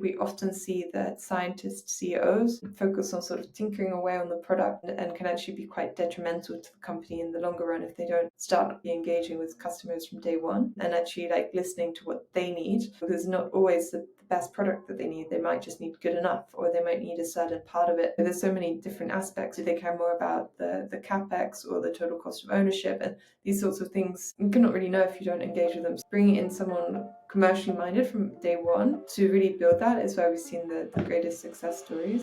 We often see that scientists, CEOs, focus on sort of tinkering away on the product and can actually be quite detrimental to the company in the longer run if they don't start engaging with customers from day one and actually listening to what they need, because not always the best product that they need. They might just need good enough, or they might need a certain part of it. There's so many different aspects. Do they care more about the capex or the total cost of ownership? And these sorts of things you cannot really know if you don't engage with them. So bringing in someone commercially minded from day one to really build that is where we've seen the greatest success stories.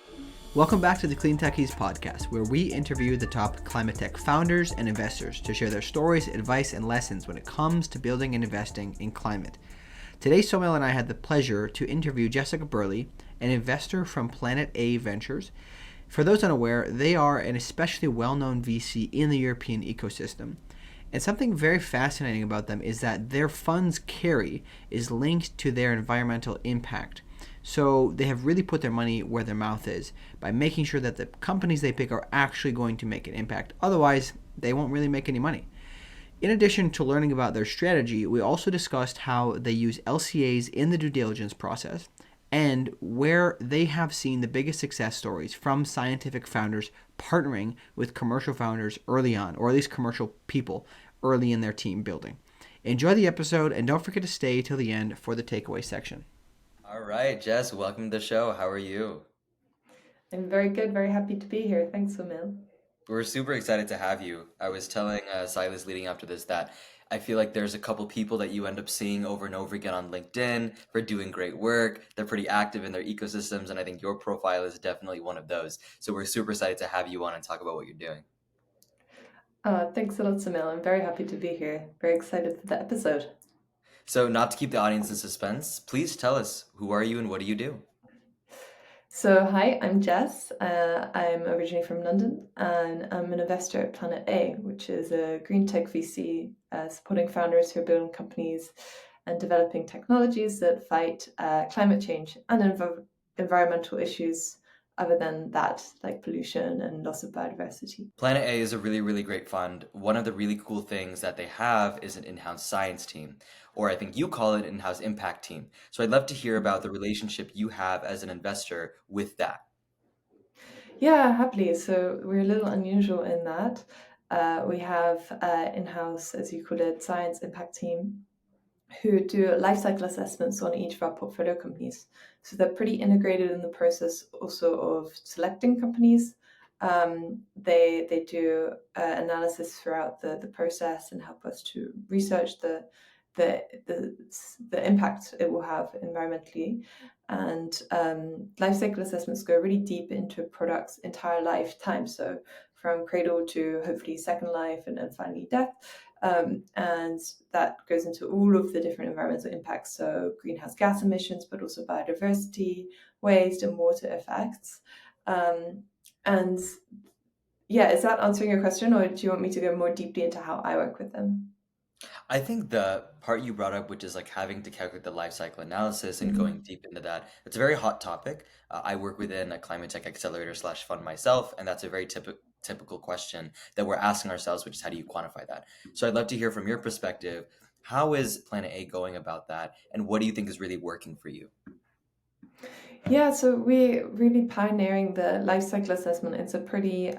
Welcome back to the Clean Techies podcast, where we interview the top climate tech founders and investors to share their stories, advice, and lessons when it comes to building and investing in climate. Today, Somil and I had the pleasure to interview Jessica Burley, an investor from Planet A Ventures. For those unaware, they are an especially well-known VC in the European ecosystem. And something very fascinating about them is that their fund's carry is linked to their environmental impact. So they have really put their money where their mouth is by making sure that the companies they pick are actually going to make an impact. Otherwise, they won't really make any money. In addition to learning about their strategy, we also discussed how they use LCAs in the due diligence process and where they have seen the biggest success stories from scientific founders partnering with commercial founders early on, or at least commercial people early in their team building. Enjoy the episode, and don't forget to stay till the end for the takeaway section. All right, Jess, welcome to the show. How are you? I'm very good, very happy to be here. Thanks, Somil. We're super excited to have you. I was telling Silas leading up to this that I feel like there's a couple people that you end up seeing over and over again on LinkedIn for doing great work. They're pretty active in their ecosystems, and I think your profile is definitely one of those. So we're super excited to have you on and talk about what you're doing. Thanks a lot, Somil. I'm very happy to be here. Very excited for the episode. So not to keep the audience in suspense, please tell us, who are you and what do you do? So, hi, I'm Jess. I'm originally from London, and I'm an investor at Planet A, which is a green tech VC supporting founders who are building companies and developing technologies that fight climate change and environmental issues other than that, like pollution and loss of biodiversity. Planet A is a really, really great fund. One of the really cool things that they have is an in-house science team, or I think you call it an in-house impact team. So I'd love to hear about the relationship you have as an investor with that. Yeah, happily. So we're a little unusual in that we have in-house, as you call it, science impact team who do life cycle assessments on each of our portfolio companies. So they're pretty integrated in the process also of selecting companies. They do analysis throughout the process and help us to research the impact it will have environmentally. And life cycle assessments go really deep into a product's entire lifetime. So from cradle to hopefully second life and then finally death. And that goes into all of the different environmental impacts, so greenhouse gas emissions, but also biodiversity, waste, and water effects. And yeah, is that answering your question, or do you want me to go more deeply into how I work with them? I think the part you brought up, which is like having to calculate the life cycle analysis and going deep into that, it's a very hot topic. I work within a climate tech accelerator slash fund myself, and that's a very typical question that we're asking ourselves, which is how do you quantify that? So I'd love to hear from your perspective, how is Planet A going about that, and what do you think is really working for you? Yeah, so we're really pioneering the life cycle assessment. It's a pretty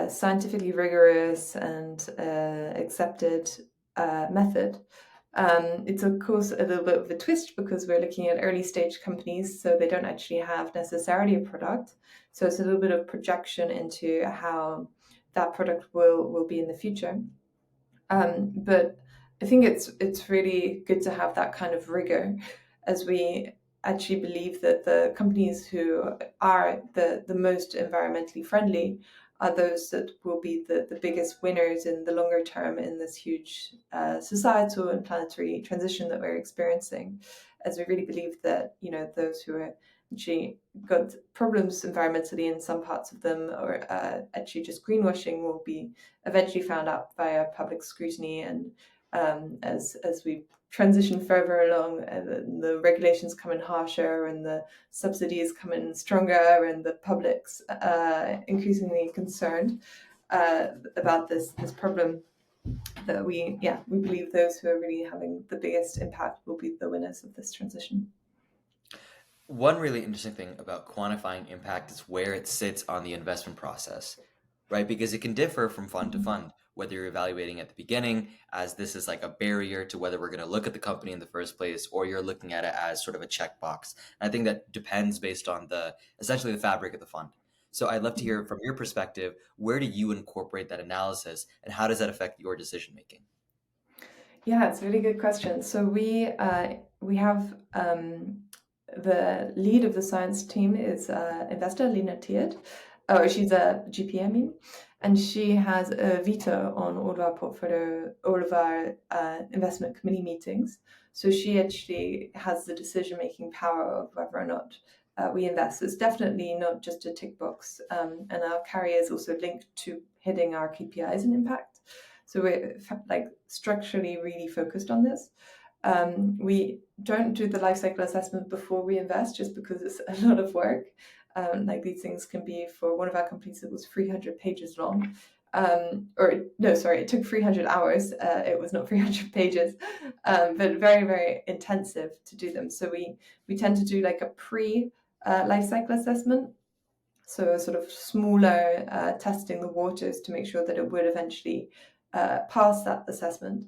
scientifically rigorous and accepted method. It's of course a little bit of a twist because we're looking at early stage companies, so they don't actually have necessarily a product. So it's a little bit of projection into how that product will be in the future. But I think it's really good to have that kind of rigor, as we actually believe that the companies who are the most environmentally friendly are those that will be the biggest winners in the longer term in this huge societal and planetary transition that we're experiencing, as we really believe that, you know, those who are actually got problems environmentally in some parts of them, or actually just greenwashing, will be eventually found out via public scrutiny. And as we transition further along, the regulations come in harsher and the subsidies come in stronger, and the public's increasingly concerned about this problem, that we believe those who are really having the biggest impact will be the winners of this transition. One really interesting thing about quantifying impact is where it sits on the investment process, right? Because it can differ from fund to Mhm. fund, whether you're evaluating at the beginning, as this is like a barrier to whether we're going to look at the company in the first place, or you're looking at it as sort of a checkbox. And I think that depends based on the essentially the fabric of the fund. So I'd love to hear from your perspective, where do you incorporate that analysis and how does that affect your decision making? Yeah, it's a really good question. So we have the lead of the science team is investor Lena Tiert. Oh, she's a GP, I mean, and she has a veto on all of our portfolio, all of our investment committee meetings. So she actually has the decision-making power of whether or not we invest. It's definitely not just a tick box, and our carry is also linked to hitting our KPIs and impact. So we're like structurally really focused on this. We don't do the life cycle assessment before we invest just because it's a lot of work. Like these things can be, for one of our companies, it was 300 pages long. Or no, sorry, it took 300 hours. It was not 300 pages, but very, very intensive to do them. So we tend to do like a pre life cycle assessment. So a sort of smaller testing the waters to make sure that it would eventually pass that assessment.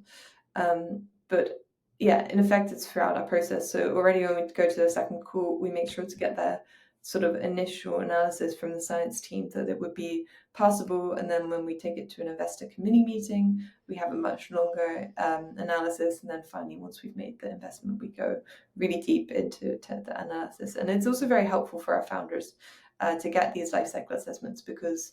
But yeah, in effect, it's throughout our process. So already when we go to the second call, we make sure to get the sort of initial analysis from the science team that it would be passable. And then when we take it to an investor committee meeting, we have a much longer analysis. And then finally, once we've made the investment, we go really deep into the analysis. And it's also very helpful for our founders to get these life cycle assessments because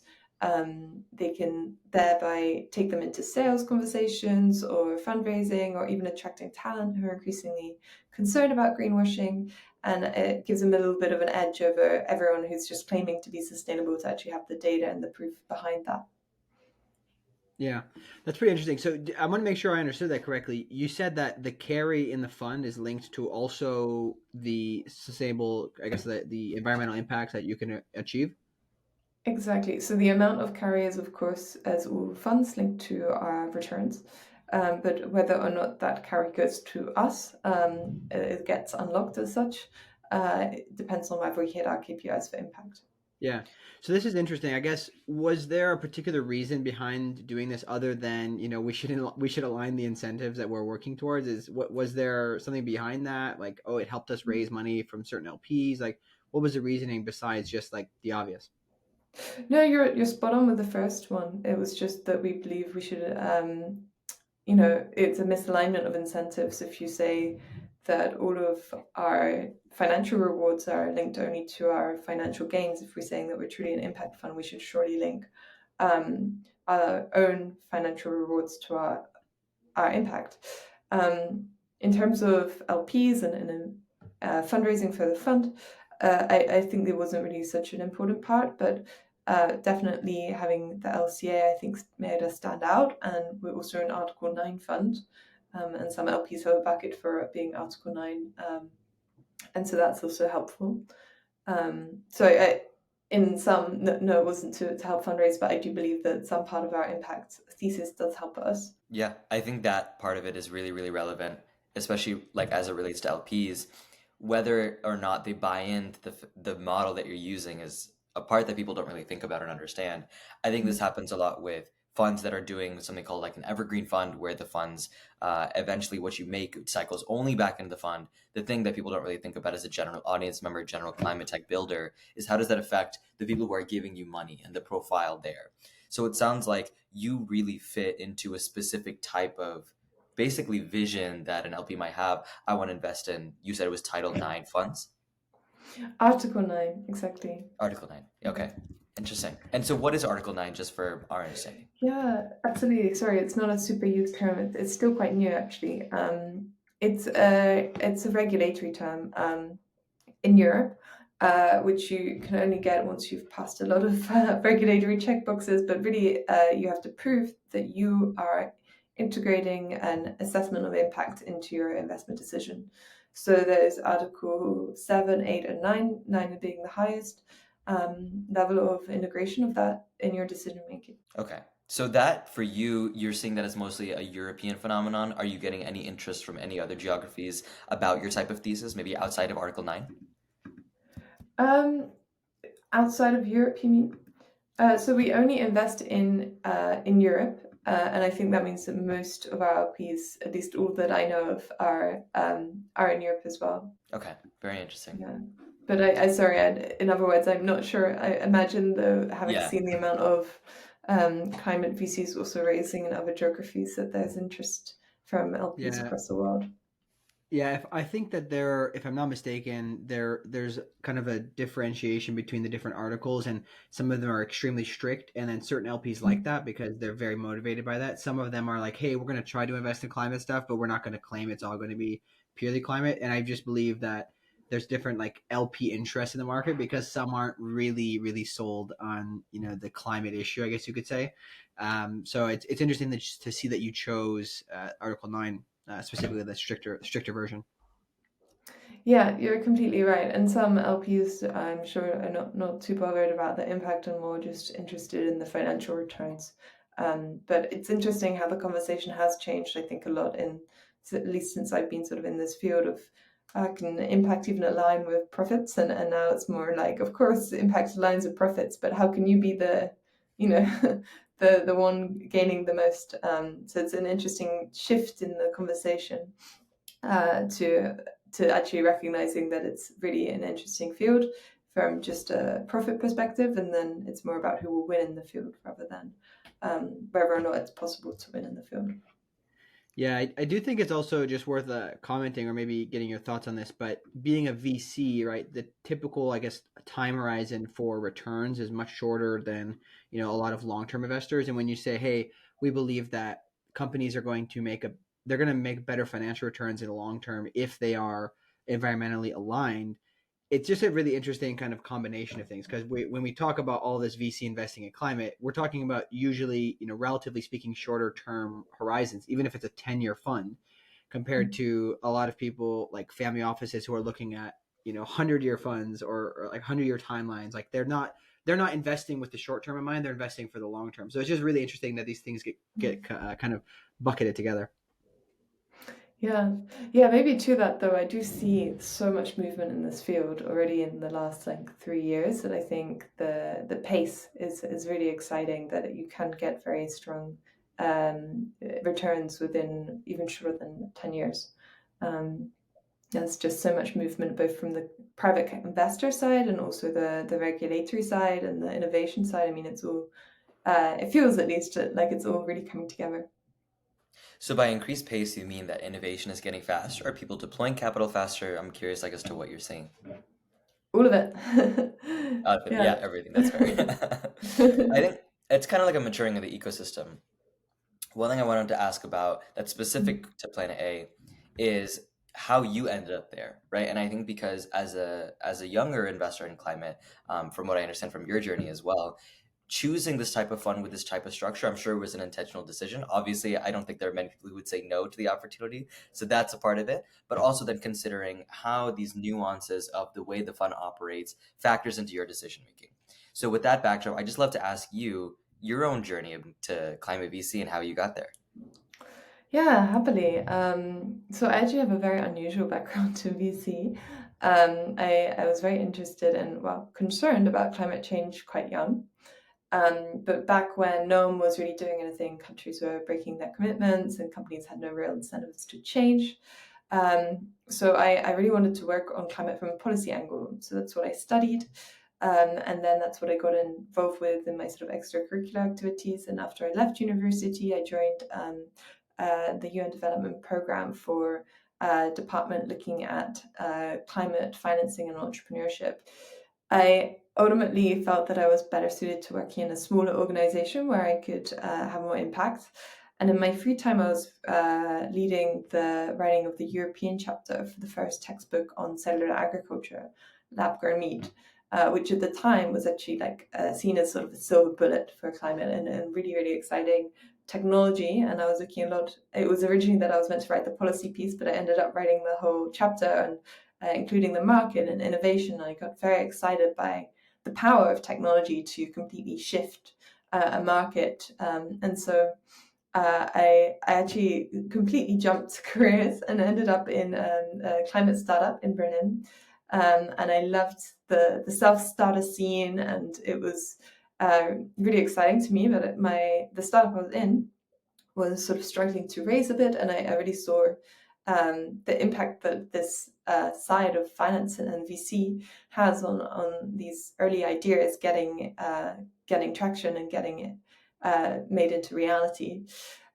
they can thereby take them into sales conversations or fundraising or even attracting talent who are increasingly concerned about greenwashing. And it gives them a little bit of an edge over everyone who's just claiming to be sustainable to actually have the data and the proof behind that. Yeah, that's pretty interesting. So I want to make sure I understood that correctly. You said that the carry in the fund is linked to also the sustainable, I guess, the environmental impacts that you can achieve. Exactly. So the amount of carry is, of course, as all funds, linked to our returns. But whether or not that carry goes to us, it gets unlocked as such. It depends on whether we hit our KPIs for impact. Yeah. So this is interesting. I guess was there a particular reason behind doing this other than, we should align the incentives that we're working towards? Is what was there something behind that? Like, oh, it helped us raise money from certain LPs. Like, what was the reasoning besides just like the obvious? No, you're spot on with the first one. It was just that we believe we should, it's a misalignment of incentives if you say that all of our financial rewards are linked only to our financial gains. If we're saying that we're truly an impact fund, we should surely link our own financial rewards to our impact. In terms of LPs and fundraising for the fund, I think there wasn't really such an important part, but definitely having the LCA, I think, made us stand out. And we're also an Article 9 fund, and some LPs have a bucket for being Article 9. And so that's also helpful. In some, no, it wasn't to help fundraise, but I do believe that some part of our impact thesis does help us. Yeah, I think that part of it is really, really relevant, especially like as it relates to LPs. Whether or not they buy into the model that you're using is a part that people don't really think about and understand. I think this happens a lot with funds that are doing something called like an evergreen fund, where the funds eventually what you make cycles only back into the fund. The thing that people don't really think about as a general audience member, general climate tech builder, is how does that affect the people who are giving you money and the profile there. So it sounds like you really fit into a specific type of basically vision that an LP might have. I want to invest in, you said it was Title 9 funds? Article 9, exactly. Article 9. Okay. Interesting. And so what is Article 9 just for our understanding? Yeah, absolutely. Sorry, it's not a super used term. It's still quite new, actually. It's a regulatory term in Europe, which you can only get once you've passed a lot of regulatory checkboxes. But really, you have to prove that you are integrating an assessment of impact into your investment decision. So there's Article 7, 8, and 9, 9 being the highest level of integration of that in your decision making. Okay. So that for you, you're seeing that as mostly a European phenomenon. Are you getting any interest from any other geographies about your type of thesis, maybe outside of Article 9? Outside of Europe, you mean? So we only invest in Europe, and I think that means that most of our LPs, at least all that I know of, are in Europe as well. Okay, very interesting. Yeah, but in other words, I'm not sure. I imagine, though, having Yeah. seen the amount of climate VCs also raising in other geographies, that there's interest from LPs Yeah. across the world. Yeah, if I think that if I'm not mistaken, there's kind of a differentiation between the different articles, and some of them are extremely strict, and then certain LPs like that because they're very motivated by that. Some of them are like, hey, we're going to try to invest in climate stuff, but we're not going to claim it's all going to be purely climate. And I just believe that there's different like LP interests in the market because some aren't really sold on the climate issue, I guess you could say. So it's interesting to see that you chose Article 9. Specifically the stricter version. Yeah, you're completely right. And some LPs, I'm sure, are not too bothered about the impact and more just interested in the financial returns. But it's interesting how the conversation has changed, I think, a lot at least since I've been sort of in this field of can impact even align with profits? And now it's more like, of course, impact aligns with profits, but how can you be the one gaining the most? So it's an interesting shift in the conversation to actually recognizing that it's really an interesting field from just a profit perspective, and then it's more about who will win in the field rather than whether or not it's possible to win in the field. Yeah, I do think it's also just worth commenting or maybe getting your thoughts on this. But being a VC, right, the typical, I guess, time horizon for returns is much shorter than a lot of long-term investors. And when you say, hey, we believe that companies are going to they're going to make better financial returns in the long term if they are environmentally aligned, it's just a really interesting kind of combination of things because when we talk about all this VC investing in climate, we're talking about usually, relatively speaking, shorter term horizons, even if it's a 10-year fund, compared to a lot of people like family offices who are looking at 100-year funds or like 100-year timelines. Like they're not investing with the short term in mind; they're investing for the long term. So it's just really interesting that these things get kind of bucketed together. Yeah, yeah. Maybe to that though, I do see so much movement in this field already in the last like 3 years that I think the pace is really exciting. That you can get very strong returns within even shorter than 10 years. There's just so much movement both from the private investor side and also the regulatory side and the innovation side. I mean, it's all it feels at least like it's all really coming together. So by increased pace, you mean that innovation is getting faster? Are people deploying capital faster? I'm curious, like, as to what you're saying. All of it. Yeah, Yeah. everything. That's fair. I think it's kind of like a maturing of the ecosystem. One thing I wanted to ask about that's specific to Planet A is how you ended up there, right? And I think because as a younger investor in climate, from what I understand from your journey as well, choosing this type of fund with this type of structure, I'm sure it was an intentional decision. Obviously, I don't think there are many people who would say no to the opportunity. So that's a part of it. But also then considering how these nuances of the way the fund operates factors into your decision making. So with that backdrop, I just love to ask you your own journey to climate VC and how you got there. Yeah, happily. So I actually have a very unusual background to VC. I was very interested and, well, concerned about climate change quite young. But back when no one was really doing anything, countries were breaking their commitments and companies had no real incentives to change. So I really wanted to work on climate from a policy angle. So that's what I studied. And then that's what I got involved with in my sort of extracurricular activities. And after I left university, I joined the UN Development Program for a department looking at climate financing and entrepreneurship. I ultimately felt that I was better suited to working in a smaller organization where I could have more impact. And in my free time, I was leading the writing of the European chapter for the first textbook on cellular agriculture, lab-grown meat, which at the time was actually like seen as sort of a silver bullet for climate and really, really exciting technology. And I was looking a lot. It was originally that I was meant to write the policy piece, but I ended up writing the whole chapter and including the market and innovation. I got very excited by the power of technology to completely shift a market. And so I actually completely jumped careers and ended up in a climate startup in Berlin. And I loved the self-starter scene, and it was really exciting to me. But the startup I was in was sort of struggling to raise a bit, and I really saw the impact that this side of finance and VC has on these early ideas getting traction and getting it made into reality.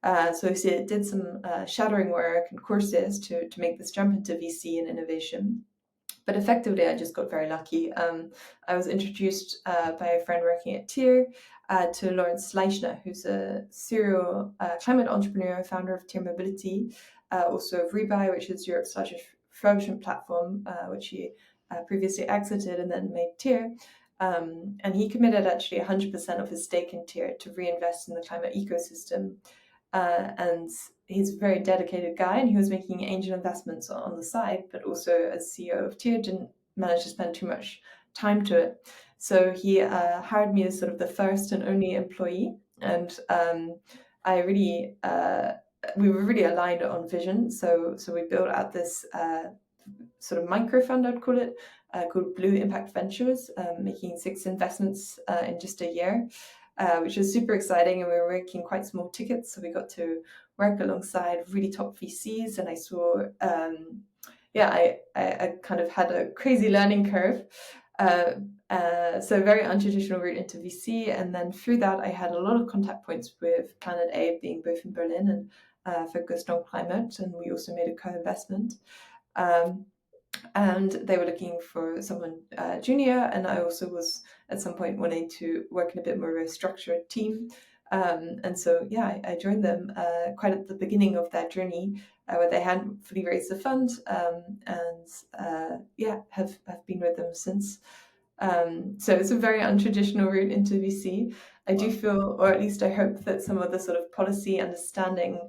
So I did some shadowing work and courses to make this jump into VC and innovation. But effectively, I just got very lucky. I was introduced by a friend working at Tier to Lawrence Schleichner, who's a serial climate entrepreneur, founder of Tier Mobility, also of Rebuy, which is Europe's largest refurbishment platform, which he previously exited and then made Tier. And he committed actually 100% of his stake in Tier to reinvest in the climate ecosystem. And he's a very dedicated guy, and he was making angel investments on the side, but also as CEO of Tier didn't manage to spend too much time to it. So he hired me as sort of the first and only employee, and I really we were really aligned on vision. So we built out this sort of micro fund, I'd call it, called Blue Impact Ventures, making 6 investments in just a year. Which was super exciting, and we were working quite small tickets, so we got to work alongside really top VCs, and I saw, I kind of had a crazy learning curve. So very untraditional route into VC, and then through that I had a lot of contact points with Planet A, being both in Berlin and focused on climate, and we also made a co-investment. And they were looking for someone junior, and I also was at some point wanting to work in a bit more of a structured team. And so, I joined them quite at the beginning of that journey, where they hadn't fully raised the fund, and have been with them since. So it's a very untraditional route into VC. I do feel, or at least I hope, that some of the sort of policy understanding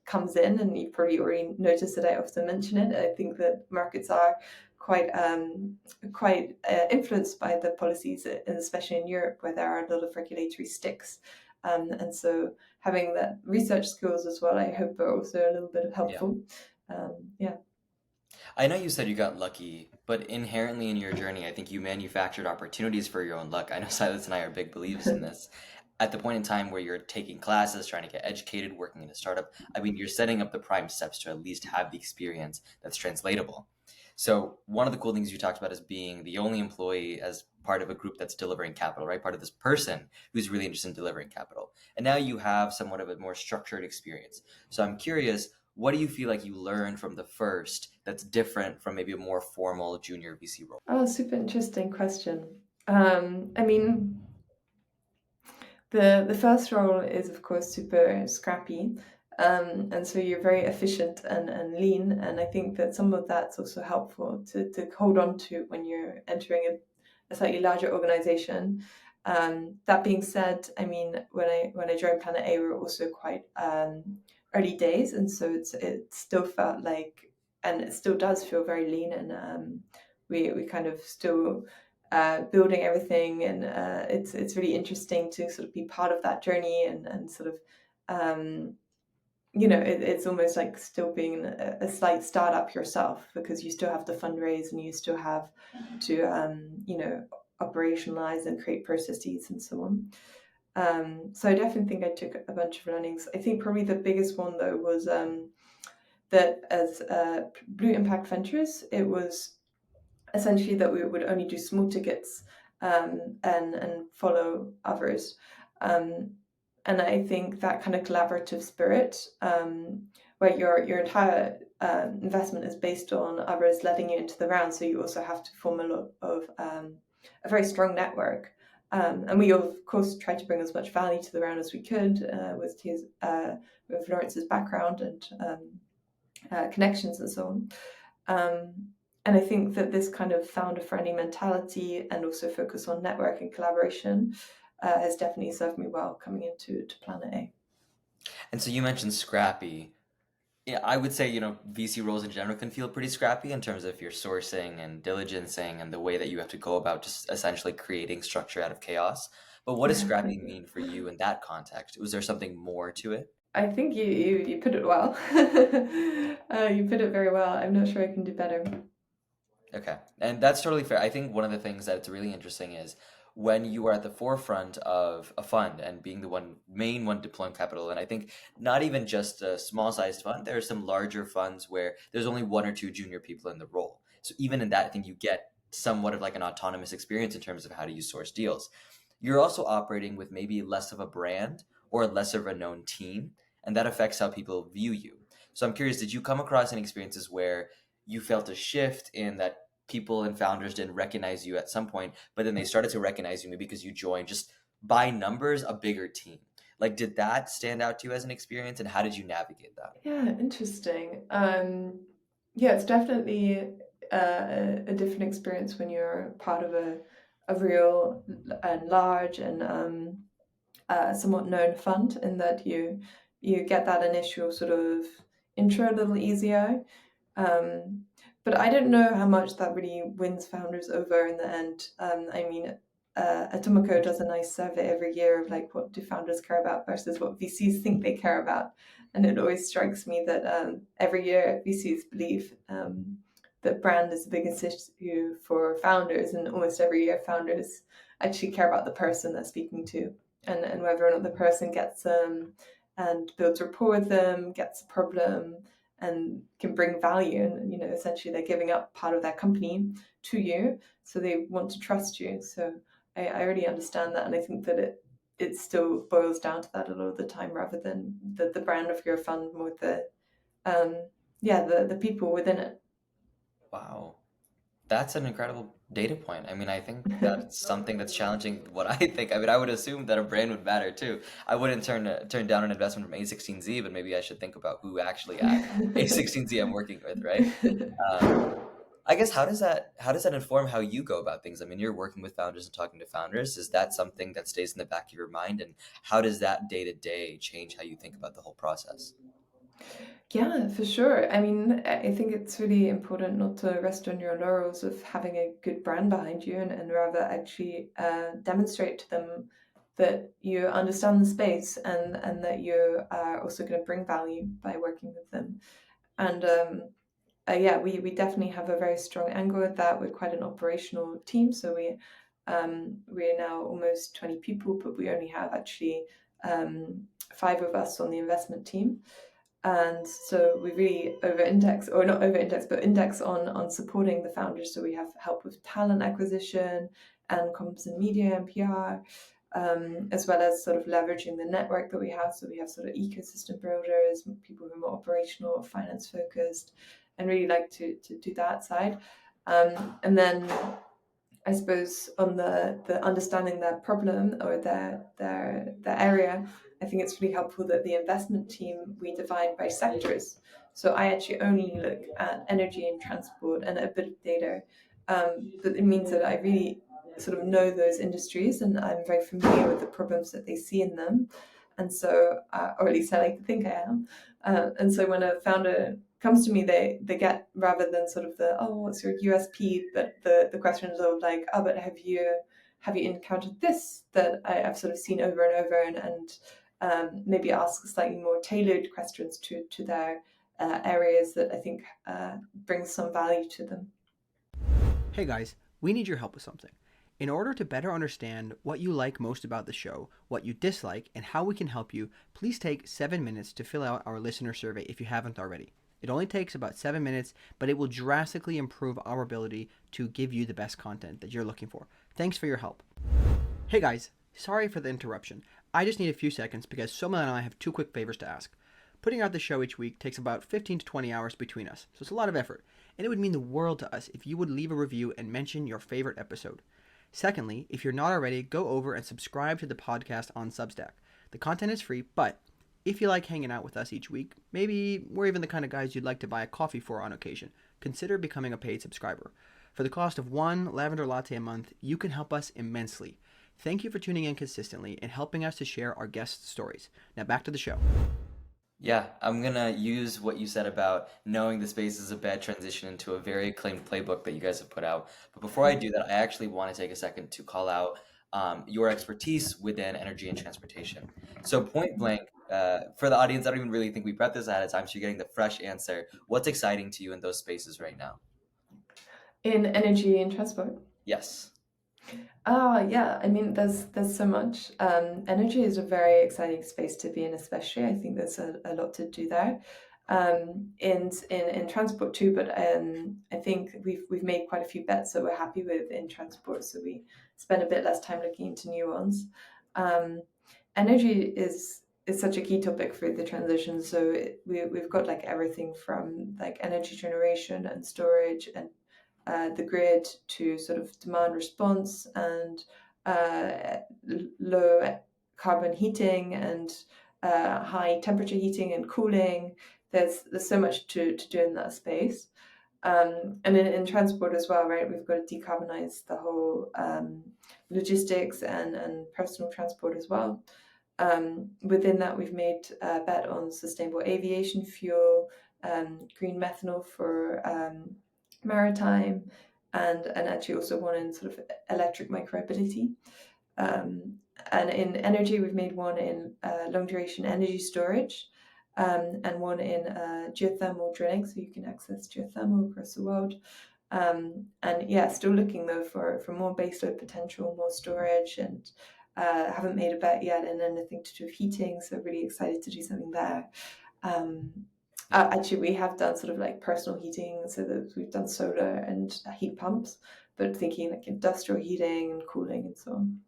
comes in, and you've probably already noticed that I often mention it. I think that markets are quite influenced by the policies, and especially in Europe, where there are a lot of regulatory sticks. And so having that research skills as well, I hope, are also a little bit helpful. I know you said you got lucky, but inherently in your journey, I think you manufactured opportunities for your own luck. I know Silas and I are big believers in this. At the point in time where you're taking classes, trying to get educated, working in a startup, I mean, you're setting up the prime steps to at least have the experience that's translatable. So one of the cool things you talked about is being the only employee as part of a group that's delivering capital, right? Part of this person who's really interested in delivering capital. And now you have somewhat of a more structured experience. So I'm curious, what do you feel like you learned from the first that's different from maybe a more formal junior VC role? Oh, super interesting question. I mean, the first role is, of course, super scrappy. And so you're very efficient and lean. And I think that some of that's also helpful to hold on to when you're entering a slightly larger organization. That being said, I mean, when I joined Planet A, we were also quite early days. And so it still felt like, and it still does feel very lean. And we kind of still building everything, and it's really interesting to sort of be part of that journey and sort of it's almost like still being a slight startup yourself, because you still have to fundraise and you still have to operationalize and create processes and so on. So I definitely think I took a bunch of learnings. I think probably the biggest one though was that as Blue Impact Ventures, it was essentially that we would only do small tickets and follow others. And I think that kind of collaborative spirit, where your entire investment is based on others letting you into the round, so you also have to form a lot of a very strong network. And we of course tried to bring as much value to the round as we could with Lawrence's background and connections and so on. And I think that this kind of founder-friendly mentality and also focus on network and collaboration has definitely served me well coming into Planet A. And so you mentioned scrappy. Yeah, I would say, VC roles in general can feel pretty scrappy in terms of your sourcing and diligencing and the way that you have to go about just essentially creating structure out of chaos. But what does scrappy mean for you in that context? Was there something more to it? I think you put it well. You put it very well. I'm not sure I can do better. Okay. And that's totally fair. I think one of the things that's really interesting is when you are at the forefront of a fund and being the main one deploying capital. And I think not even just a small sized fund, there are some larger funds where there's only one or two junior people in the role. So even in that, I think you get somewhat of like an autonomous experience in terms of how do you source deals. You're also operating with maybe less of a brand or less of a known team, and that affects how people view you. So I'm curious, did you come across any experiences where you felt a shift in that people and founders didn't recognize you at some point, but then they started to recognize you maybe because you joined just by numbers a bigger team? Like, did that stand out to you as an experience, and how did you navigate that? Yeah, interesting. Yeah, it's definitely a different experience when you're part of a real and large and somewhat known fund, in that you get that initial sort of intro a little easier. Um, but I don't know how much that really wins founders over in the end. I mean, Atomico does a nice survey every year of like what do founders care about versus what VCs think they care about, and it always strikes me that every year VCs believe that brand is the biggest issue for founders, and almost every year founders actually care about the person they're speaking to, and whether or not the person gets them and builds rapport with them, gets a problem, and can bring value. And essentially they're giving up part of their company to you, so they want to trust you. So I really understand that, and I think that it still boils down to that a lot of the time, rather than the brand of your fund, more the the people within it. Wow. That's an incredible data point. I mean, I think that's something that's challenging what I think. I mean, I would assume that a brand would matter too. I wouldn't turn down an investment from A16Z, but maybe I should think about who actually at A16Z I'm working with, right? Um, I guess how does that inform how you go about things? I mean, you're working with founders and talking to founders. Is that something that stays in the back of your mind? And how does that day to day change how you think about the whole process? Yeah, for sure. I mean, I think it's really important not to rest on your laurels of having a good brand behind you, and rather actually demonstrate to them that you understand the space, and that you are also going to bring value by working with them. And yeah, we definitely have a very strong angle at that. We're quite an operational team, so we're now almost 20 people, but we only have actually 5 of us on the investment team. And so we really over index, or not over index, but index on supporting the founders. So we have help with talent acquisition and comms and media and PR, as well as sort of leveraging the network that we have. So we have sort of ecosystem builders, people who are more operational or finance focused, and really like to do that side. And then I suppose on the understanding their problem or their area, I think it's really helpful that the investment team we divide by sectors. So I actually only look at energy and transport and a bit of data, but it means that I really sort of know those industries, and I'm very familiar with the problems that they see in them. And so, or at least I like to think I am. And so when a founder comes to me, they get, rather than sort of the, oh, what's your USP, but the questions of like, oh, but have you encountered this that I've sort of seen over and over, and maybe ask slightly more tailored questions to their areas that I think brings some value to them. Hey guys, we need your help with something. In order to better understand what you like most about the show, what you dislike, and how we can help you, please take 7 minutes to fill out our listener survey if you haven't already. It only takes about 7 minutes, but it will drastically improve our ability to give you the best content that you're looking for. Thanks for your help. Hey guys, sorry for the interruption. I just need a few seconds because Somil and I have 2 quick favors to ask. Putting out the show each week takes about 15 to 20 hours between us, so it's a lot of effort, and it would mean the world to us if you would leave a review and mention your favorite episode. Secondly, if you're not already, go over and subscribe to the podcast on Substack. The content is free, but if you like hanging out with us each week, maybe we're even the kind of guys you'd like to buy a coffee for on occasion, consider becoming a paid subscriber. For the cost of one lavender latte a month, you can help us immensely. Thank you for tuning in consistently and helping us to share our guests' stories. Now back to the show. Yeah, I'm gonna use what you said about knowing the space is a bad transition into a very acclaimed playbook that you guys have put out. But before I do that, I actually want to take a second to call out your expertise within energy and transportation. So point blank, for the audience, I don't even really think we prepped this ahead of time, so you're getting the fresh answer. What's exciting to you in those spaces right now? In energy and transport. Yes. Yeah. I mean, there's so much. Energy is a very exciting space to be in, especially. I think there's a lot to do there. In transport too, but I think we've made quite a few bets that we're happy with in transport, so we spend a bit less time looking into new ones. Um, Energy is such a key topic for the transition. So we've got like everything from like energy generation and storage and the grid to sort of demand response and low carbon heating and high temperature heating and cooling. There's so much to do in that space. And in transport as well, right? We've got to decarbonize the whole logistics and personal transport as well. Within that, we've made a bet on sustainable aviation fuel, green methanol for maritime, and actually also one in sort of electric micromobility. And in energy, we've made one in long duration energy storage, and one in geothermal drilling, so you can access geothermal across the world. And yeah, still looking though for more baseload potential, more storage, and haven't made a bet yet in anything to do with heating, so really excited to do something there. Um, Actually, we have done sort of like personal heating, so that we've done solar and heat pumps, but thinking like industrial heating and cooling and so on.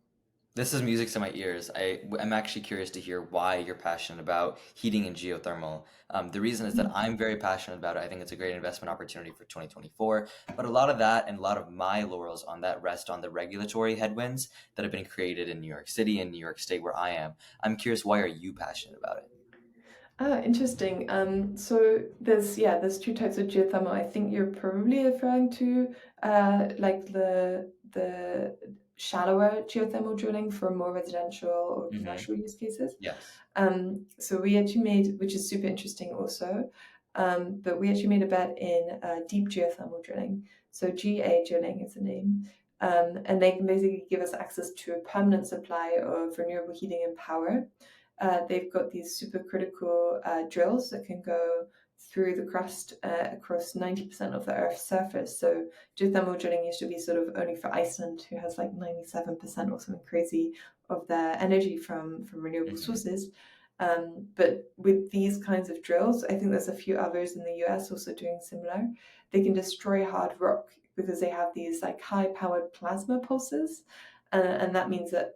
This is music to my ears. I'm actually curious to hear why you're passionate about heating and geothermal. The reason is that I'm very passionate about it. I think it's a great investment opportunity for 2024. But a lot of that and a lot of my laurels on that rest on the regulatory headwinds that have been created in New York City and New York State where I am. I'm curious, why are you passionate about it? Interesting. So there's two types of geothermal. I think you're probably referring to like the shallower geothermal drilling for more residential or Hmm. commercial use cases. Yes. So we actually made, which is super interesting also, but we actually made a bet in deep geothermal drilling. So GA drilling is the name. And they can basically give us access to a permanent supply of renewable heating and power. They've got these supercritical drills that can go through the crust across 90% of the Earth's surface. So geothermal drilling used to be sort of only for Iceland, who has like 97% or something crazy of their energy from renewable Hmm. sources. But with these kinds of drills, I think there's a few others in the US also doing similar. They can destroy hard rock because they have these like high-powered plasma pulses, and that means that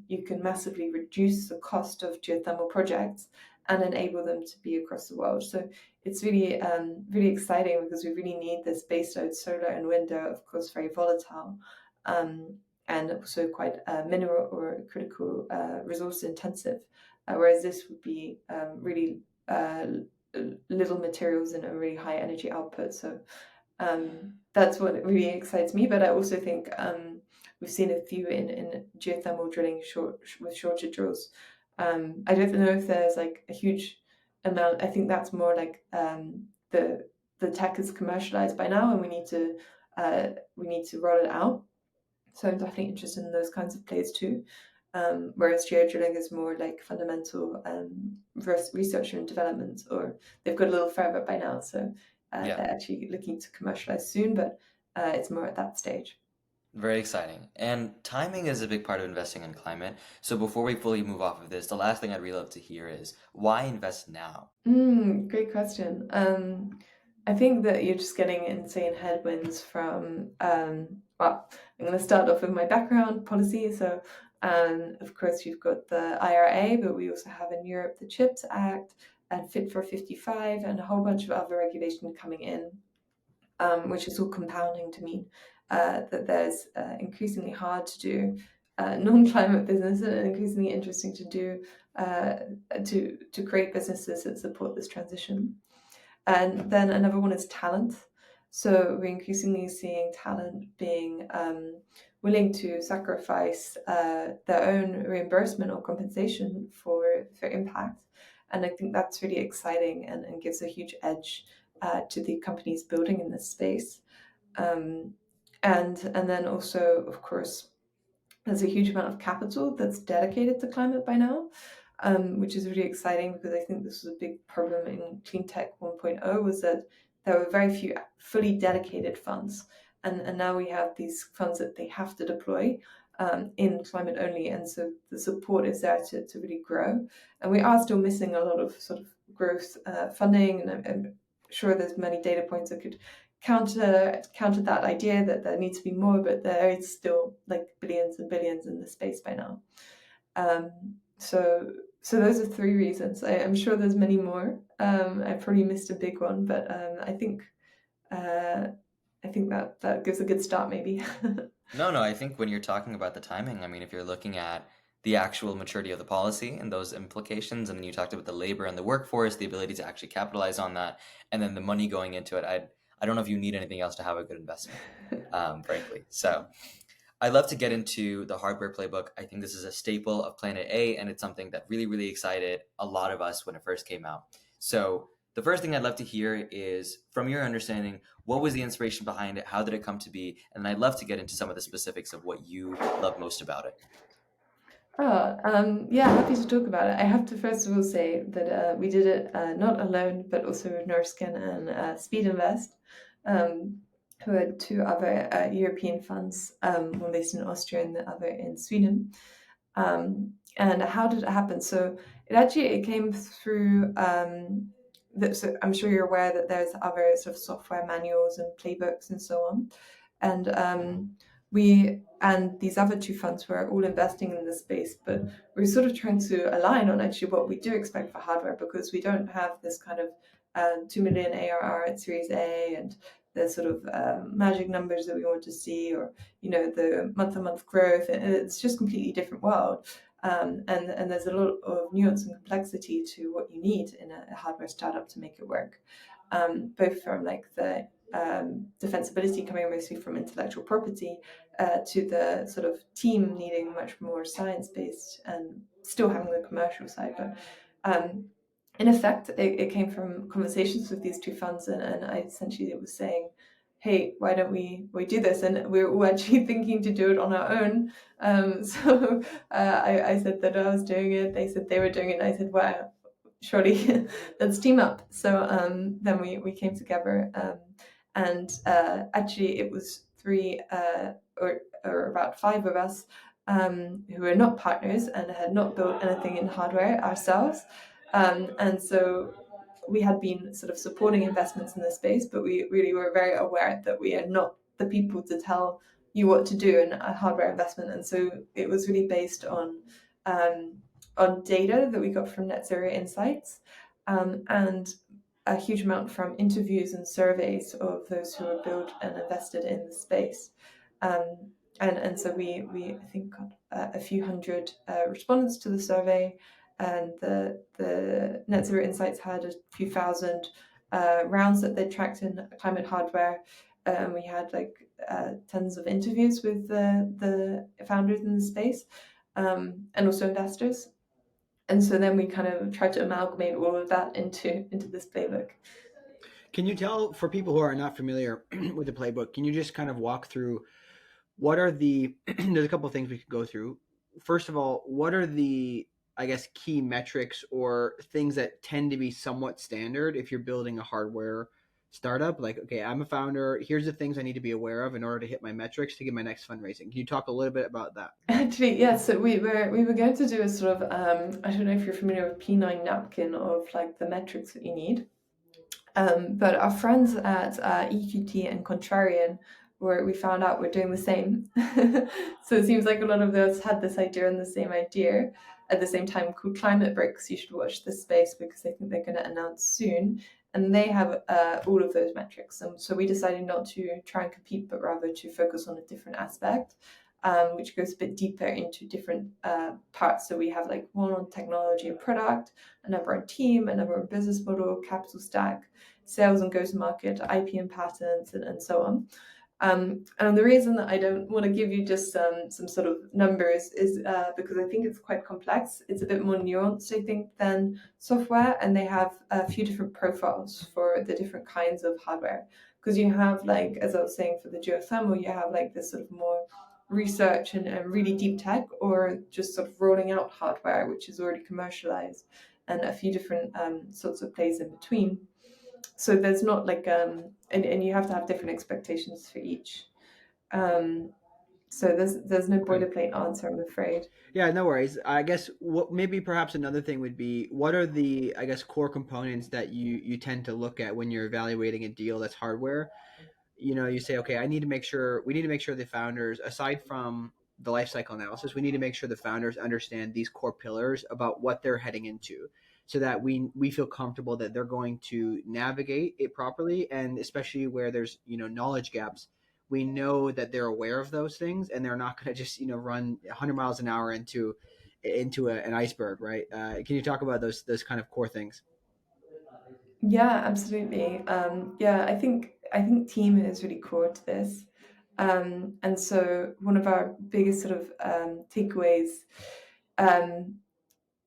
you can massively reduce the cost of geothermal projects and enable them to be across the world. So it's really, really exciting because we really need this baseload solar and wind are, of course, very volatile, um, and also quite mineral or critical resource intensive, whereas this would be really little materials and a really high energy output. So that's what really excites me. But I also think we've seen a few in geothermal drilling with shorter drills. I don't know if there's like a huge amount. I think that's more like the tech is commercialized by now, and we need to roll it out. So I'm definitely interested in those kinds of plays too. Whereas geodrilling is more like fundamental research and development, or they've got a little further by now. So Yeah. they're actually looking to commercialize soon, but it's more at that stage. Very exciting. And timing is a big part of investing in climate. So before we fully move off of this, the last thing I'd really love to hear is why invest now? Great question. I think that you're just getting insane headwinds from, well, I'm going to start off with my background policy. So, of course, you've got the IRA, but we also have in Europe the CHIPS Act and Fit for 55 and a whole bunch of other regulation coming in, which is all compounding to mean that there's increasingly hard to do non-climate business and increasingly interesting to do to create businesses that support this transition. And then another one is talent. So we're increasingly seeing talent being willing to sacrifice their own reimbursement or compensation for impact. And I think that's really exciting and gives a huge edge to the companies building in this space. Um, and then also, of course, there's a huge amount of capital that's dedicated to climate by now, which is really exciting because I think this was a big problem in Clean Tech 1.0 was that there were very few fully dedicated funds. And now we have these funds that they have to deploy in climate only, and so the support is there to really grow. And we are still missing a lot of sort of growth funding, and I'm sure there's many data points that could counter that idea that there needs to be more, but there is still like billions and billions in the space by now. So those are three reasons. I'm sure there's many more. I probably missed a big one, but I think that gives a good start, maybe. No, I think when you're talking about the timing, I mean, if you're looking at the actual maturity of the policy and those implications, and then you talked about the labor and the workforce, the ability to actually capitalize on that, and then the money going into it, I don't know if you need anything else to have a good investment, frankly. So I'd love to get into the hardware playbook. I think this is a staple of Planet A, and it's something that really, really excited a lot of us when it first came out. So the first thing I'd love to hear is, from your understanding, what was the inspiration behind it? How did it come to be? And I'd love to get into some of the specifics of what you love most about it. Yeah, happy to talk about it. I have to first of all say that we did it not alone, but also with Nurskin and Speed Invest, who are two other European funds, one based in Austria and the other in Sweden. And how did it happen? So it came through. So I'm sure you're aware that there's other sort of software manuals and playbooks and so on, and we and these other two funds were all investing in this space, but we're sort of trying to align on actually what we do expect for hardware, because we don't have this kind of 2 million ARR at Series A and the sort of magic numbers that we want to see, or the month-on-month growth. It's just completely different world, and there's a lot of nuance and complexity to what you need in a hardware startup to make it work, both from like the defensibility coming mostly from intellectual property, to the sort of team needing much more science-based and still having the commercial side. But in effect, it came from conversations with these two funds, and I essentially was saying, hey, why don't we do this? And we were actually thinking to do it on our own. So I said that I was doing it. They said they were doing it. And I said, well, surely let's team up. So then we came together, and actually it was three or about five of us who were not partners and had not built anything in hardware ourselves. And so we had been sort of supporting investments in this space, but we really were very aware that we are not the people to tell you what to do in a hardware investment. And so it was really based on data that we got from Net Zero Insights, and a huge amount from interviews and surveys of those who were built and invested in the space. And so we I think got a few hundred respondents to the survey, and the Net Zero Insights had a few thousand rounds that they tracked in climate hardware. And we had like tons of interviews with the founders in the space, and also investors. And so then we kind of tried to amalgamate all of that into this playbook. Can you tell, for people who are not familiar with the playbook, can you just kind of walk through what are the, there's a couple of things we could go through. First of all, what are the, I guess, key metrics or things that tend to be somewhat standard if you're building a hardware startup? Like, okay, I'm a founder. Here's the things I need to be aware of in order to hit my metrics to get my next fundraising. Can you talk a little bit about that? Actually, yeah. So we were going to do a sort of I don't know if you're familiar with P9 napkin of like the metrics that you need. But our friends at EQT and Contrarian, we found out we're doing the same. So it seems like a lot of us had this idea and the same idea at the same time, called Climate Bricks. You should watch this space because I think they're going to announce soon. And they have all of those metrics. And so we decided not to try and compete, but rather to focus on a different aspect, which goes a bit deeper into different parts. So we have like one on technology and product, another on team, another on business model, capital stack, sales and go-to-market, IP and patents, and so on. And the reason that I don't want to give you just some sort of numbers is because I think it's quite complex. It's a bit more nuanced, I think, than software, and they have a few different profiles for the different kinds of hardware. Because you have, like, as I was saying, for the geothermal, you have like this sort of more research and really deep tech, or just sort of rolling out hardware, which is already commercialized, and a few different sorts of plays in between. So there's not like and you have to have different expectations for each. So there's no Okay. boilerplate answer, I'm afraid. Yeah, no worries. I guess what maybe perhaps another thing would be what are the I guess core components that you tend to look at when you're evaluating a deal that's hardware? You say, okay, we need to make sure the founders, aside from the life cycle analysis, we need to make sure the founders understand these core pillars about what they're heading into so that we feel comfortable that they're going to navigate it properly. And especially where there's, knowledge gaps, we know that they're aware of those things and they're not going to just, run 100 miles an hour into an iceberg, right? Can you talk about those kind of core things? Yeah, absolutely. Yeah, I think team is really core to this. And so one of our biggest sort of takeaways um,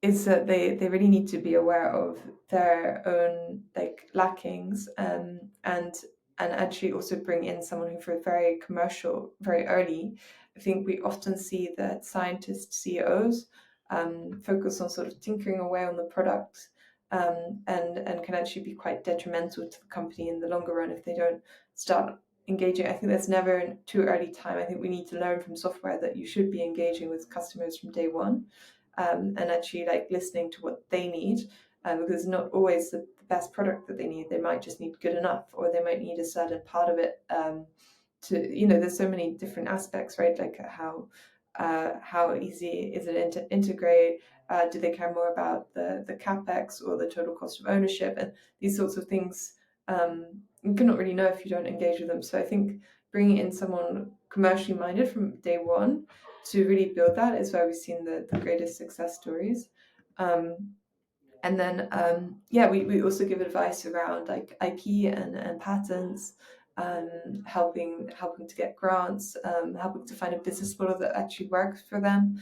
is that they really need to be aware of their own like lackings, and actually also bring in someone who for very commercial very early. I think we often see that scientists, CEOs, focus on sort of tinkering away on the product, and can actually be quite detrimental to the company in the longer run if they don't start engaging. I think there's never a too early time. I think we need to learn from software that you should be engaging with customers from day one, and actually like listening to what they need, because not always the best product that they need. They might just need good enough, or they might need a certain part of it. There's so many different aspects, right? Like how easy is it to integrate? Do they care more about the capex or the total cost of ownership, and these sorts of things? You cannot really know if you don't engage with them. So I think bringing in someone commercially minded from day one to really build that is where we've seen the greatest success stories. Um, and then, yeah, we also give advice around like IP and patents, helping to get grants, helping to find a business model that actually works for them,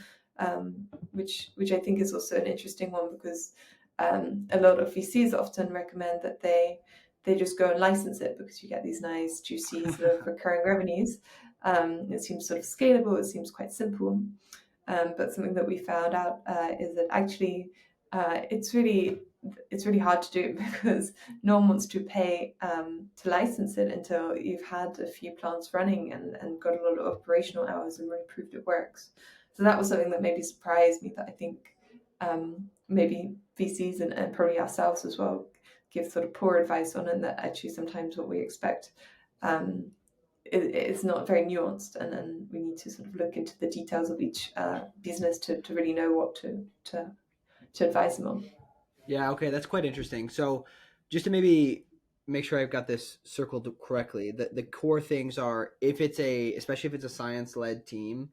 which I think is also an interesting one because a lot of VCs often recommend that they just go and license it because you get these nice juicy sort of recurring revenues. It seems sort of scalable. It seems quite simple. But something that we found out is that actually it's really hard to do because no one wants to pay to license it until you've had a few plants running and got a lot of operational hours and really proved it works. So that was something that maybe surprised me that I think maybe VCs and probably ourselves as well give sort of poor advice on, and that actually sometimes what we expect um, it's not very nuanced, and we need to sort of look into the details of each business to really know what to advise them on. Yeah, okay, that's quite interesting. So, just to maybe make sure I've got this circled correctly, the core things are especially if it's a science led team,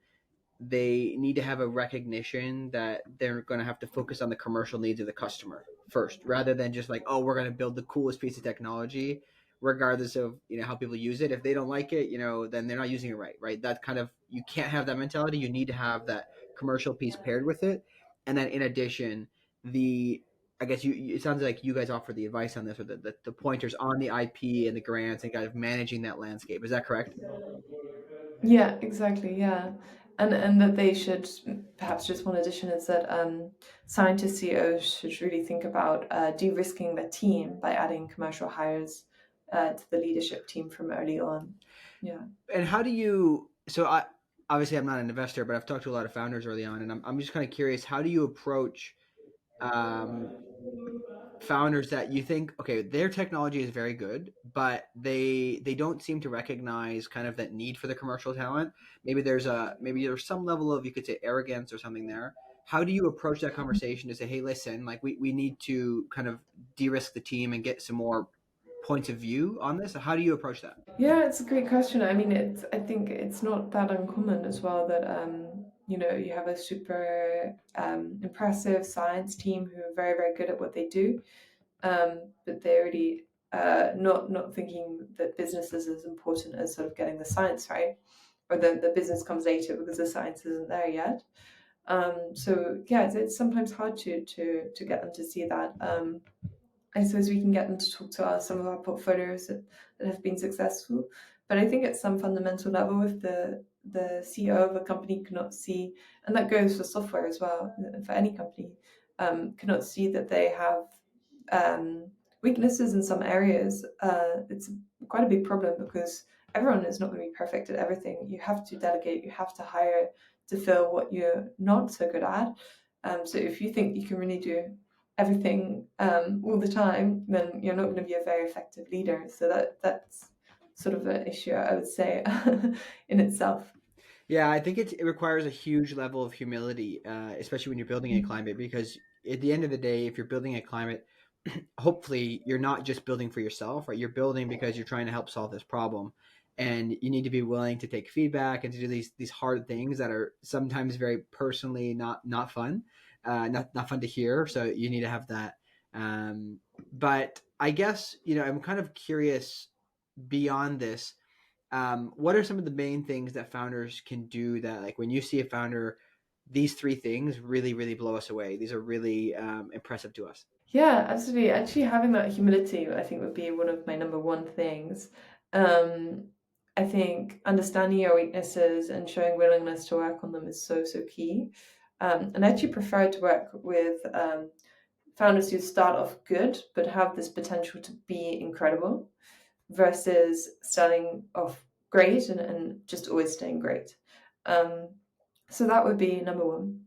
they need to have a recognition that they're going to have to focus on the commercial needs of the customer first, rather than just like, oh, we're going to build the coolest piece of technology, regardless of how people use it. If they don't like it, then they're not using it right, right? That kind of you can't have that mentality. You need to have that commercial piece paired with it, and then in addition, the I guess it sounds like you guys offer the advice on this, or the pointers on the IP and the grants and kind of managing that landscape. Is that correct? Yeah, exactly. Yeah, and that they should perhaps just one addition is that scientists CEOs should really think about de-risking their team by adding commercial hires to the leadership team from early on. Yeah. And how do you? So I obviously I'm not an investor, but I've talked to a lot of founders early on, and I'm just kind of curious. How do you approach um, founders that you think okay, their technology is very good, but they don't seem to recognize kind of that need for the commercial talent? Maybe there's some level of you could say arrogance or something there. How do you approach that conversation to say, hey, listen, like we need to kind of de-risk the team and get some more points of view on this? How do you approach that? Yeah, it's a great question. I mean, I think it's not that uncommon as well that you have a super impressive science team who are very, very good at what they do, but they're really not thinking that business is as important as sort of getting the science right, or the business comes later because the science isn't there yet. So yeah, it's sometimes hard to get them to see that. I suppose we can get them to talk to some of our portfolios that have been successful. But I think at some fundamental level, if the CEO of a company cannot see, and that goes for software as well, for any company, cannot see that they have weaknesses in some areas, it's quite a big problem because everyone is not going to be perfect at everything. You have to delegate, you have to hire to fill what you're not so good at. So if you think you can really do everything all the time, then you're not going to be a very effective leader. So that's sort of an issue, I would say, in itself. Yeah, I think it requires a huge level of humility, especially when you're building a climate, because at the end of the day, if you're building a climate, hopefully you're not just building for yourself, right? You're building because you're trying to help solve this problem. And you need to be willing to take feedback and to do these hard things that are sometimes very personally not fun, not fun to hear. So you need to have that. But I guess, I'm kind of curious beyond this. What are some of the main things that founders can do that, like, when you see a founder, these three things really, really blow us away? These are really impressive to us. Yeah, absolutely. Actually, having that humility, I think, would be one of my number one things. Um, I think understanding your weaknesses and showing willingness to work on them is so, so key. And I actually prefer to work with founders who start off good but have this potential to be incredible versus starting off great and just always staying great. So that would be number one.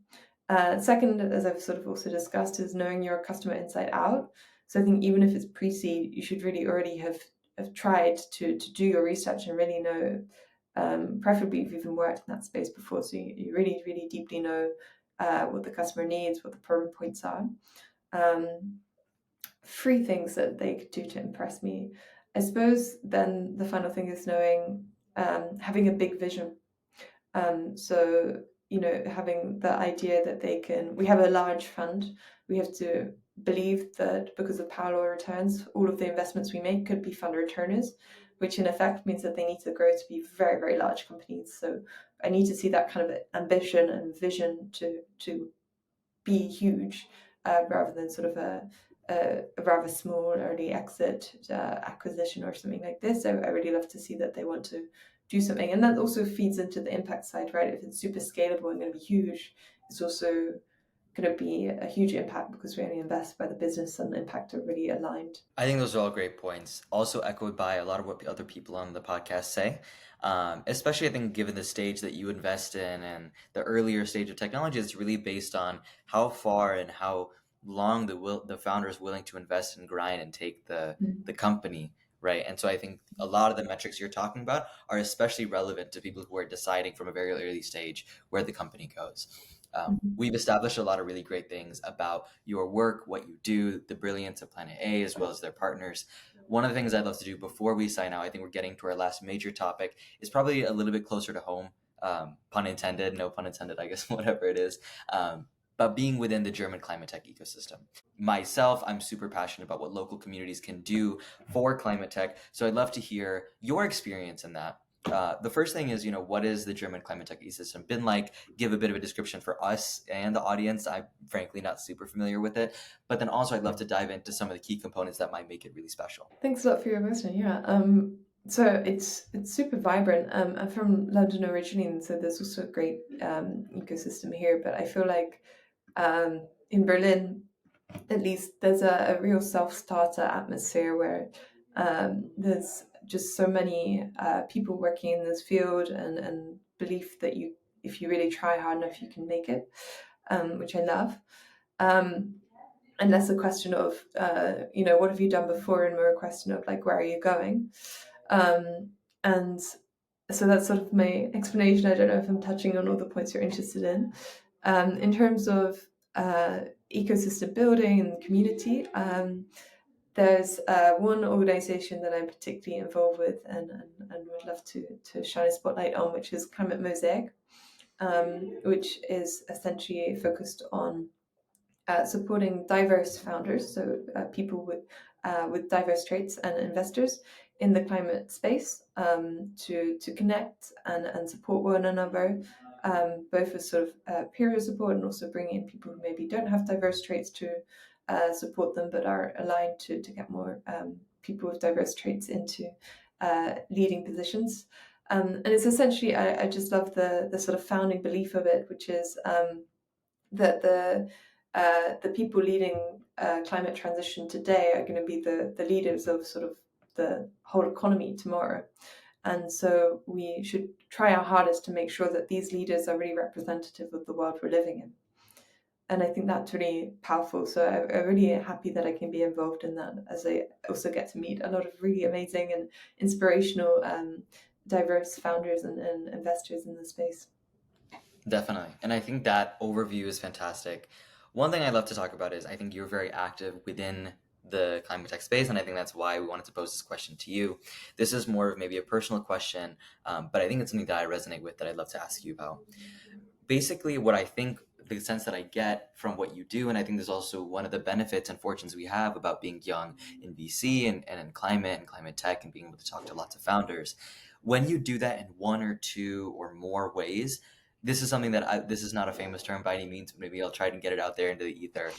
Second, as I've sort of also discussed, is knowing your customer inside out. So I think even if it's pre-seed, you should really already have tried to do your research and really know, preferably if you've even worked in that space before, so you really, really deeply know what the customer needs, what the problem points are. Three things that they could do to impress me. I suppose then the final thing is knowing, having a big vision. So, having the idea that we have a large fund, we have to believe that because of power law returns, all of the investments we make could be fund returners, which in effect means that they need to grow to be very, very large companies. So I need to see that kind of ambition and vision to be huge, rather than sort of a rather small early exit acquisition or something like this. I really love to see that they want to do something, and that also feeds into the impact side, right? If it's super scalable and going to be huge, it's also going to be a huge impact because we only invest by the business and the impact are really aligned. I think those are all great points. Also echoed by a lot of what other people on the podcast say. Especially, I think, given the stage that you invest in and the earlier stage of technology, it's really based on how far and how long the founder is willing to invest and grind and take the company, right? And so I think a lot of the metrics you're talking about are especially relevant to people who are deciding from a very early stage where the company goes. We've established a lot of really great things about your work, what you do, the brilliance of Planet A, as well as their partners. One of the things I'd love to do before we sign out, I think we're getting to our last major topic, is probably a little bit closer to home. Pun intended, no pun intended, I guess, whatever it is. But being within the German climate tech ecosystem. Myself, I'm super passionate about what local communities can do for climate tech. So I'd love to hear your experience in that. The first thing is, what is the German climate tech ecosystem been like? Give a bit of a description for us and the audience. I'm frankly not super familiar with it, but then also I'd love to dive into some of the key components that might make it really special. Thanks a lot for your question. Yeah. So it's super vibrant. I'm from London originally, and so there's also a great ecosystem here. But I feel like in Berlin, at least, there's a real self-starter atmosphere where there's just so many people working in this field and belief that if you really try hard enough, you can make it, which I love. And less a question of, what have you done before, and more a question of like, where are you going? And so that's sort of my explanation. I don't know if I'm touching on all the points you're interested in. In terms of ecosystem building and community, there's one organization that I'm particularly involved with and would love to shine a spotlight on, which is Climate Mosaic, which is essentially focused on supporting diverse founders, so people with diverse traits and investors in the climate space, to connect and support one another, both as sort of peer support and also bringing in people who maybe don't have diverse traits to support them, but are aligned to get more people with diverse traits into leading positions. And it's essentially, I just love the sort of founding belief of it, which is that the people leading climate transition today are going to be the leaders of sort of the whole economy tomorrow. And so we should try our hardest to make sure that these leaders are really representative of the world we're living in. And I think that's really powerful. So I'm really happy that I can be involved in that, as I also get to meet a lot of really amazing and inspirational, diverse founders and investors in the space. Definitely. And I think that overview is fantastic. One thing I'd love to talk about is I think you're very active within the climate tech space, and I think that's why we wanted to pose this question to you. This is more of maybe a personal question, but I think it's something that I resonate with that I'd love to ask you about. Basically, what I think the sense that I get from what you do, and I think there's also one of the benefits and fortunes we have about being young in VC and in climate and climate tech and being able to talk to lots of founders. When you do that in one or two or more ways, this is something that this is not a famous term by any means, but maybe I'll try and get it out there into the ether.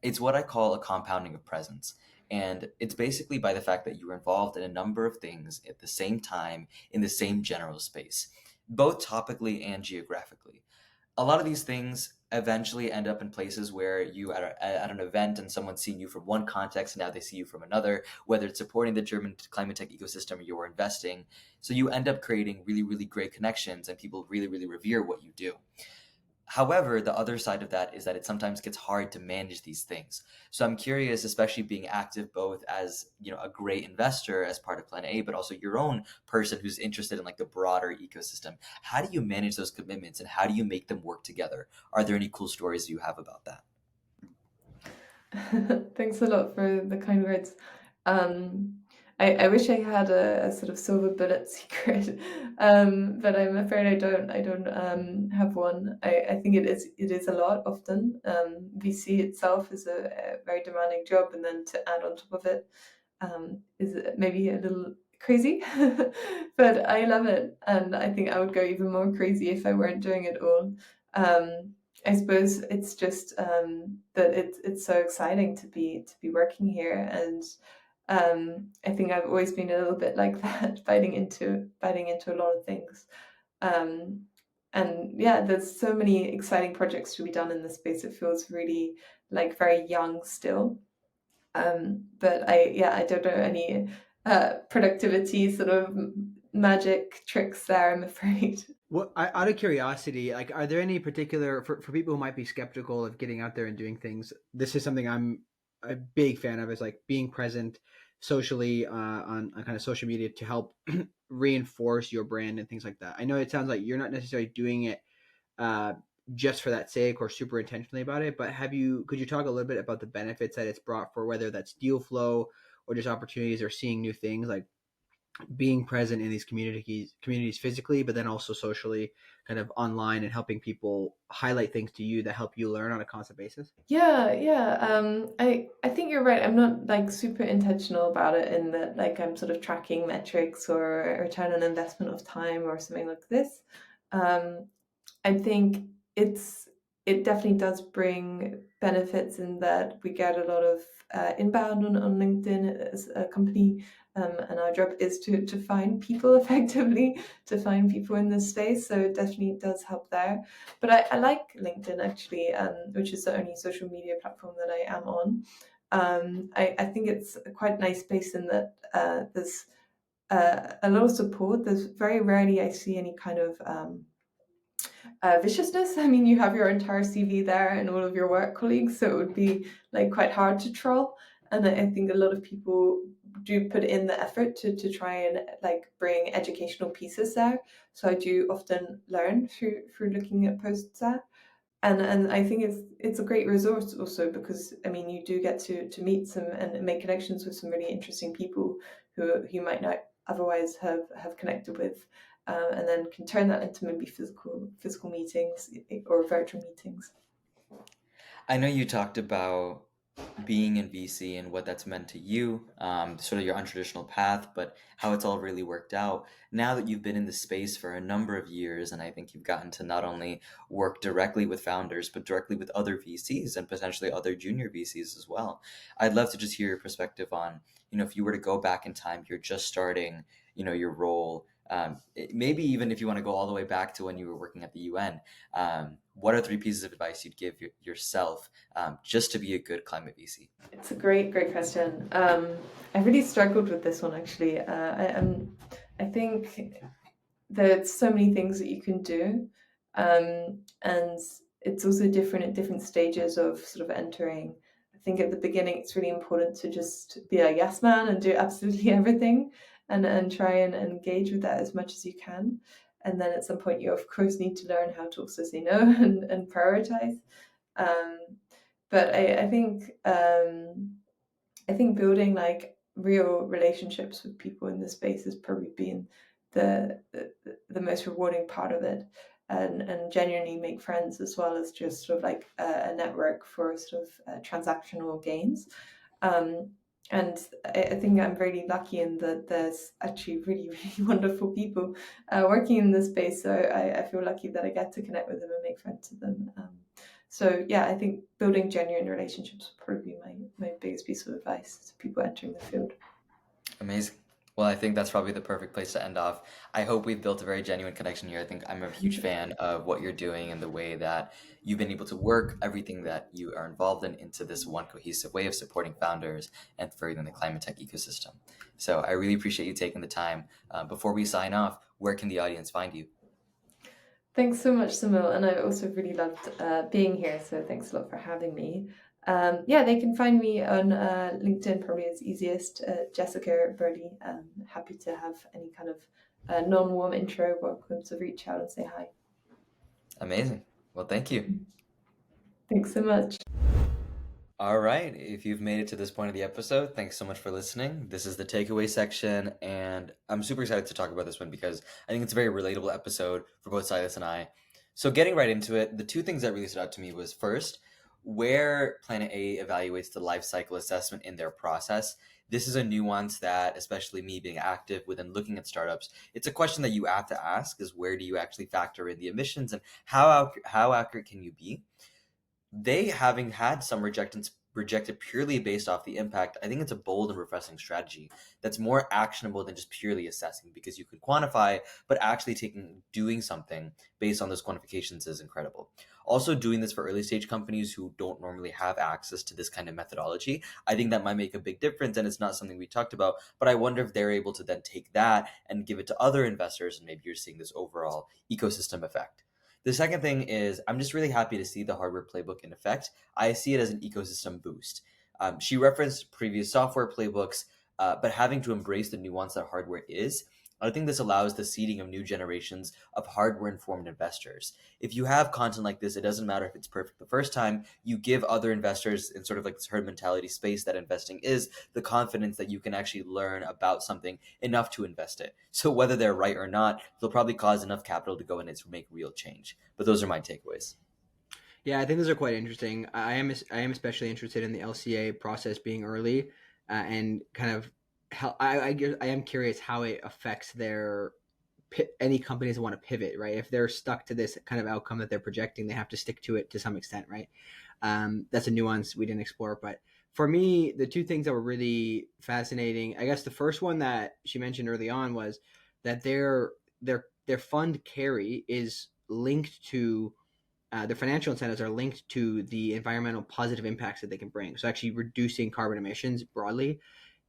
It's what I call a compounding of presence. And it's basically by the fact that you're involved in a number of things at the same time in the same general space, both topically and geographically. A lot of these things eventually end up in places where you at an event and someone's seen you from one context and now they see you from another, whether it's supporting the German climate tech ecosystem or you're investing. So you end up creating really, really great connections and people really, really revere what you do. However, the other side of that is that it sometimes gets hard to manage these things. So I'm curious, especially being active both as, a great investor as part of Plan A, but also your own person who's interested in like the broader ecosystem. How do you manage those commitments and how do you make them work together? Are there any cool stories you have about that? Thanks a lot for the kind words. I wish I had a sort of silver bullet secret, but I'm afraid I don't. I don't have one. I think it is a lot often. VC itself is a very demanding job, and then to add on top of it is maybe a little crazy, but I love it, and I think I would go even more crazy if I weren't doing it all. I suppose it's just that it's so exciting to be working here, and I think I've always been a little bit like that, biting into a lot of things. And yeah, there's so many exciting projects to be done in this space. It feels really like very young still. But I don't know any productivity sort of magic tricks there, I'm afraid. What, out of curiosity, like, are there any particular for people who might be skeptical of getting out there and doing things? This is something I'm a big fan of, is like being present socially on kind of social media to help reinforce your brand and things like that. I know it sounds like you're not necessarily doing it uh, just for that sake or super intentionally about it, but could you talk a little bit about the benefits that it's brought for whether that's deal flow or just opportunities or seeing new things, like being present in these communities physically, but then also socially, kind of online, and helping people highlight things to you that help you learn on a constant basis? Yeah. I think you're right. I'm not like super intentional about it in that like I'm sort of tracking metrics or return on investment of time or something like this. Um, I think it definitely does bring benefits in that we get a lot of inbound on LinkedIn as a company, and our job is to find people effectively, to find people in this space. So it definitely does help there. But I like LinkedIn actually, which is the only social media platform that I am on. I think it's a quite nice space in that there's a lot of support. There's very rarely I see any kind of viciousness. I mean, you have your entire CV there and all of your work colleagues, so it would be like quite hard to troll. And I think a lot of people do put in the effort to try and like bring educational pieces there. So I do often learn through looking at posts there. And I think it's a great resource also because I mean you do get to meet some and make connections with some really interesting people who you might not otherwise have connected with, and then can turn that into maybe physical meetings or virtual meetings. I know you talked about being in VC and what that's meant to you, sort of your untraditional path, but how it's all really worked out. Now that you've been in the space for a number of years, and I think you've gotten to not only work directly with founders, but directly with other VCs and potentially other junior VCs as well. I'd love to just hear your perspective on, if you were to go back in time, you're just starting, your role. Maybe even if you want to go all the way back to when you were working at the UN, what are 3 pieces of advice you'd give yourself just to be a good climate VC? It's a great question. I really struggled with this one actually. I think there's so many things that you can do, and it's also different at different stages of sort of entering. I think at the beginning it's really important to just be a yes man and do absolutely everything, and try and engage with that as much as you can. And then at some point you of course need to learn how to also say no and prioritize. Um, but I think building like real relationships with people in the space has probably been the most rewarding part of it, and genuinely make friends as well as just sort of like a network for sort of transactional gains. Um, and I think I'm really lucky in that there's actually really, really wonderful people working in this space. So I feel lucky that I get to connect with them and make friends with them. So yeah, I think building genuine relationships would probably be my biggest piece of advice to people entering the field. Amazing. Well, I think that's probably the perfect place to end off. I hope we've built a very genuine connection here. I think I'm a huge fan of what you're doing and the way that you've been able to work everything that you are involved in into this one cohesive way of supporting founders and furthering the climate tech ecosystem. So I really appreciate you taking the time. Before we sign off, where can the audience find you? Thanks so much, Somil, and I also really loved being here. So thanks a lot for having me. Yeah, they can find me on LinkedIn, probably is easiest. Jessica Burley. Happy to have any kind of non-warm intro. Welcome to reach out and say hi. Amazing. Well, thank you. Thanks so much. All right. If you've made it to this point of the episode, thanks so much for listening. This is the takeaway section, and I'm super excited to talk about this one because I think it's a very relatable episode for both Silas and I. So, getting right into it, the two things that really stood out to me was first, where Planet A evaluates the life cycle assessment in their process. This is a nuance that, especially me being active within looking at startups, it's a question that you have to ask: is where do you actually factor in the emissions, and how accurate can you be? They having had some rejected purely based off the impact, I think it's a bold and refreshing strategy that's more actionable than just purely assessing, because you can quantify, but actually doing something based on those quantifications is incredible. Also, doing this for early stage companies who don't normally have access to this kind of methodology, I think that might make a big difference, and it's not something we talked about, but I wonder if they're able to then take that and give it to other investors, and maybe you're seeing this overall ecosystem effect. The second thing is, I'm just really happy to see the hardware playbook in effect. I see it as an ecosystem boost. She referenced previous software playbooks, but having to embrace the nuance that hardware is, I think this allows the seeding of new generations of hardware informed investors. If you have content like this, it doesn't matter if it's perfect the first time, you give other investors in sort of like this herd mentality space that investing is, the confidence that you can actually learn about something enough to invest it. So whether they're right or not, they'll probably cause enough capital to go in it to make real change. But those are my takeaways. Yeah, I think those are quite interesting. I am especially interested in the LCA process being early, and kind of how I am curious how it affects any companies that want to pivot, right? If they're stuck to this kind of outcome that they're projecting, they have to stick to it to some extent, right? That's a nuance we didn't explore, but for me, the two things that were really fascinating, I guess the first one that she mentioned early on was that their fund carry is linked to the financial incentives are linked to the environmental positive impacts that they can bring. So actually reducing carbon emissions broadly.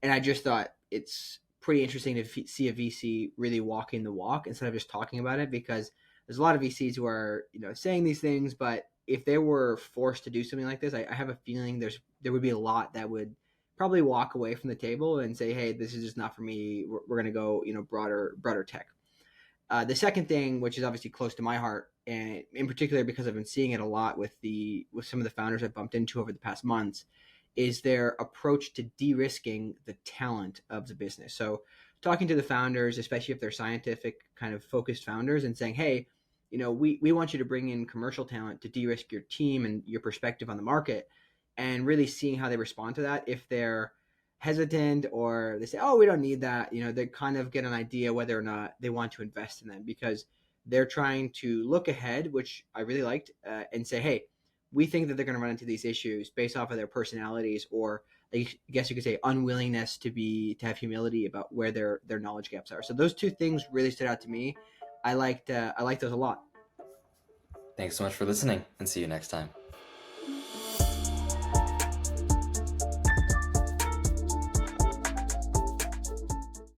And I just thought it's pretty interesting to see a VC really walking the walk instead of just talking about it, because there's a lot of VCs who are, saying these things, but if they were forced to do something like this, I have a feeling there would be a lot that would probably walk away from the table and say, hey, this is just not for me. We're going to go, broader tech. The second thing, which is obviously close to my heart, and in particular because I've been seeing it a lot with some of the founders I've bumped into over the past months, is their approach to de-risking the talent of the business. So talking to the founders, especially if they're scientific kind of focused founders, and saying, hey, we want you to bring in commercial talent to de-risk your team and your perspective on the market, and really seeing how they respond to that. If they're hesitant or they say, oh, we don't need that, they kind of get an idea whether or not they want to invest in them, because they're trying to look ahead, which I really liked, and say, hey, we think that they're going to run into these issues based off of their personalities, or I guess you could say unwillingness to have humility about where their knowledge gaps are. So those two things really stood out to me. I liked those a lot. Thanks so much for listening, and see you next time.